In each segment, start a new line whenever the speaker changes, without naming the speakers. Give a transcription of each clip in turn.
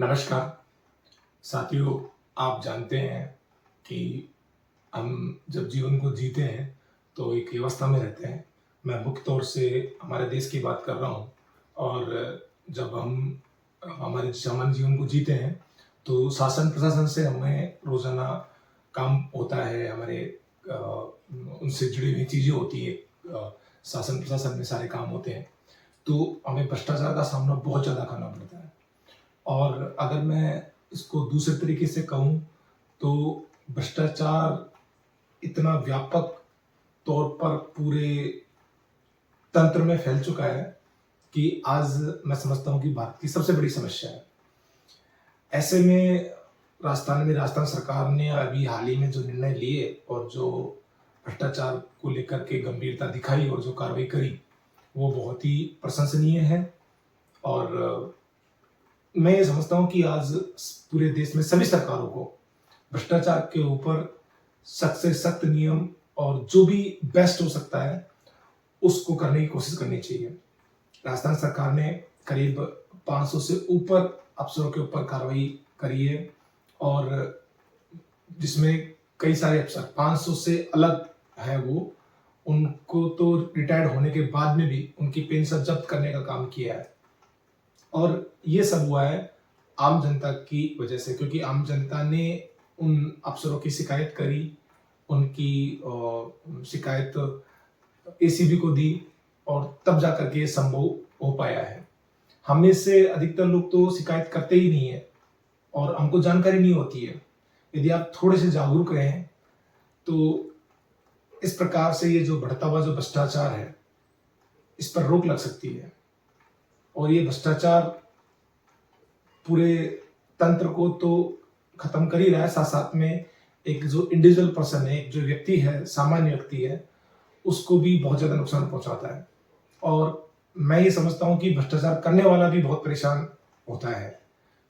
नमस्कार साथियों। आप जानते हैं कि हम जब जीवन को जीते हैं तो एक व्यवस्था में रहते हैं। मैं मुख्य तौर से हमारे देश की बात कर रहा हूँ। और जब हम हमारे सामान्य जीवन को जीते हैं तो शासन प्रशासन से हमें रोज़ाना काम होता है। हमारे उनसे जुड़ी हुई चीज़ें होती है। शासन प्रशासन में सारे काम होते हैं तो हमें भ्रष्टाचार का सामना बहुत ज़्यादा करना पड़ता है। और अगर मैं इसको दूसरे तरीके से कहूँ तो भ्रष्टाचार इतना व्यापक तौर पर पूरे तंत्र में फैल चुका है कि आज मैं समझता हूँ कि भारत की सबसे बड़ी समस्या है। ऐसे में राजस्थान सरकार ने अभी हाल ही में जो निर्णय लिए और जो भ्रष्टाचार को लेकर के गंभीरता दिखाई और जो कार्रवाई करी वो बहुत ही प्रशंसनीय है। और मैं ये समझता हूँ कि आज पूरे देश में सभी सरकारों को भ्रष्टाचार के ऊपर सख्त से सख्त नियम और जो भी बेस्ट हो सकता है उसको करने की कोशिश करनी चाहिए। राजस्थान सरकार ने करीब 500 से ऊपर अफसरों के ऊपर कार्रवाई करी है और जिसमें कई सारे अफसर 500 से अलग है वो उनको तो रिटायर्ड होने के बाद में भी उनकी पेंशन जब्त करने का काम किया है। और ये सब हुआ है आम जनता की वजह से, क्योंकि आम जनता ने उन अफसरों की शिकायत करी, उनकी शिकायत एसीबी को दी और तब जा करके ये संभव हो पाया है। हम में से अधिकतर लोग तो शिकायत करते ही नहीं है और हमको जानकारी नहीं होती है। यदि आप थोड़े से जागरूक रहें तो इस प्रकार से ये जो बढ़ता हुआ जो भ्रष्टाचार है इस पर रोक लग सकती है। और ये भ्रष्टाचार पूरे तंत्र को तो खत्म कर ही रहा है, साथ साथ में एक जो इंडिविजुअल पर्सन है, एक जो व्यक्ति है, सामान्य व्यक्ति है, उसको भी बहुत ज़्यादा नुकसान पहुंचाता है। और मैं ये समझता हूँ कि भ्रष्टाचार करने वाला भी बहुत परेशान होता है,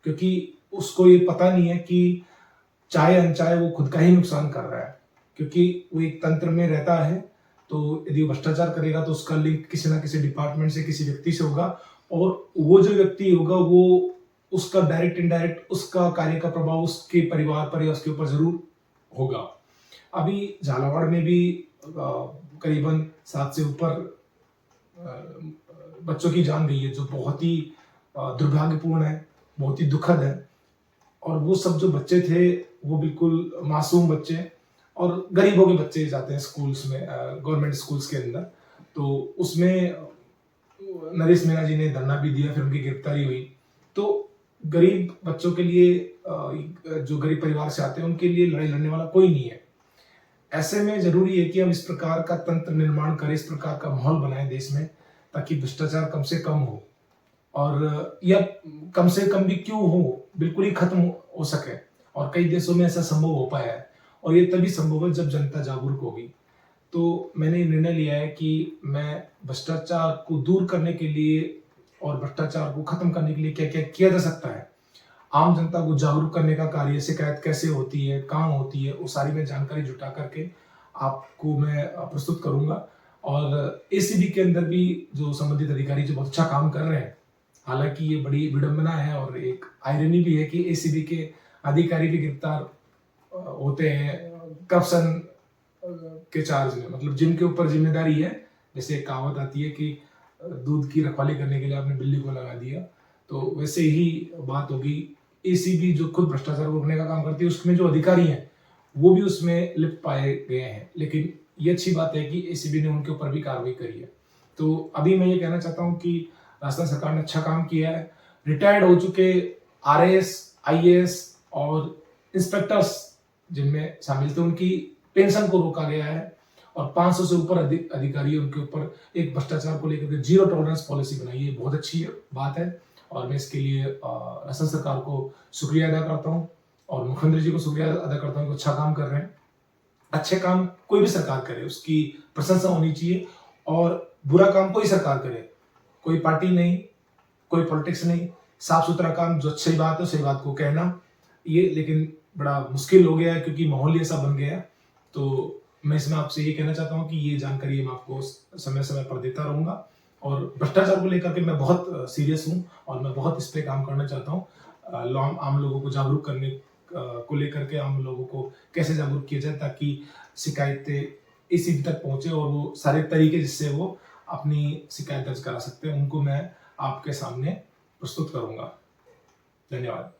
क्योंकि उसको ये पता नहीं है कि चाहे अनचाहे वो खुद का ही नुकसान कर रहा है, क्योंकि वो एक तंत्र में रहता है। तो यदि वो भ्रष्टाचार करेगा तो उसका लिंक किसी ना किसी डिपार्टमेंट से, किसी व्यक्ति से होगा और वो जो व्यक्ति होगा वो उसका डायरेक्ट इनडायरेक्ट उसका कार्य का प्रभाव उसके परिवार पर या उसके ऊपर जरूर होगा। अभी झालावाड़ में भी करीबन 7 से ऊपर बच्चों की जान गई है, जो बहुत ही दुर्भाग्यपूर्ण है, बहुत ही दुखद है। और वो सब जो बच्चे थे वो बिल्कुल मासूम बच्चे और गरीबों के बच्चे जाते हैं स्कूल्स में, गवर्नमेंट स्कूल्स के अंदर। तो उसमें नरेश मीणा जी ने धरना भी दिया, फिर उनकी गिरफ्तारी हुई। तो गरीब बच्चों के लिए, जो गरीब परिवार से आते हैं उनके लिए लड़ाई लड़ने वाला कोई नहीं है। ऐसे में जरूरी है कि हम इस प्रकार का तंत्र निर्माण करें, इस प्रकार का माहौल बनाएं देश में, ताकि भ्रष्टाचार कम से कम हो और या कम से कम भी क्यों हो, बिल्कुल ही खत्म हो सके। और कई देशों में ऐसा संभव हो पाया है और ये तभी संभव है जब जनता जागरूक होगी। तो मैंने निर्णय लिया है कि मैं भ्रष्टाचार को दूर करने के लिए और भ्रष्टाचार को खत्म करने के लिए क्या क्या किया जा सकता है, आम जनता को जागरूक करने का कार्य, शिकायत कैसे होती है, कहाँ होती है, वो सारी मैं जानकारी जुटा करके आपको मैं प्रस्तुत करूंगा। और एसीबी के अंदर भी जो संबंधित अधिकारी जो बहुत अच्छा काम कर रहे हैं, हालांकि ये बड़ी विडंबना है और एक आयरनी भी है कि एसीबी के अधिकारी भी गिरफ्तार होते हैं करप्शन के चार्ज में, मतलब जिनके ऊपर जिम्मेदारी है। जैसे एक कहावत आती है कि दूध की रखवाली करने के लिए आपने बिल्ली को लगा दिया, तो वैसे ही बात होगी। एसीबी जो खुद भ्रष्टाचार को रोकने का काम करती है, उसमें जो अधिकारी हैं वो भी उसमें लिप्त पाए गए हैं, लेकिन ये अच्छी बात है कि एसीबी ने उनके ऊपर भी कार्रवाई करी है। तो अभी मैं ये कहना चाहता हूँ कि राजस्थान सरकार ने अच्छा काम किया है। रिटायर्ड हो चुके आरएएस, आईएएस और इंस्पेक्टर्स जिनमें शामिल थे उनकी पेंशन को रोका गया है और 500 से ऊपर अधिकारी उनके ऊपर एक भ्रष्टाचार को लेकर के जीरो टॉलरेंस पॉलिसी बनाई है। बहुत अच्छी बात है और मैं इसके लिए असम सरकार को शुक्रिया अदा करता हूँ और मुख्यमंत्री जी को शुक्रिया अदा करता हूँ कि अच्छा काम कर रहे हैं। अच्छे काम कोई भी सरकार करे उसकी प्रशंसा होनी चाहिए और बुरा काम कोई सरकार करे, कोई पार्टी नहीं, कोई पॉलिटिक्स नहीं, साफ सुथरा काम जो अच्छी बात है सही बात को कहना, ये लेकिन बड़ा मुश्किल हो गया है क्योंकि माहौल ही ऐसा बन गया है। तो मैं इसमें आपसे ये कहना चाहता हूँ कि ये जानकारी मैं आपको समय समय पर देता रहूंगा और भ्रष्टाचार को लेकर के मैं बहुत सीरियस हूँ और मैं बहुत इस पे काम करना चाहता हूँ। आम लोगों को जागरूक करने को लेकर के आम लोगों को कैसे जागरूक किया जाए ताकि शिकायतें इसी तक पहुँचे और वो सारे तरीके जिससे वो अपनी शिकायत दर्ज करा सकते हैं, उनको मैं आपके सामने प्रस्तुत करूँगा। धन्यवाद।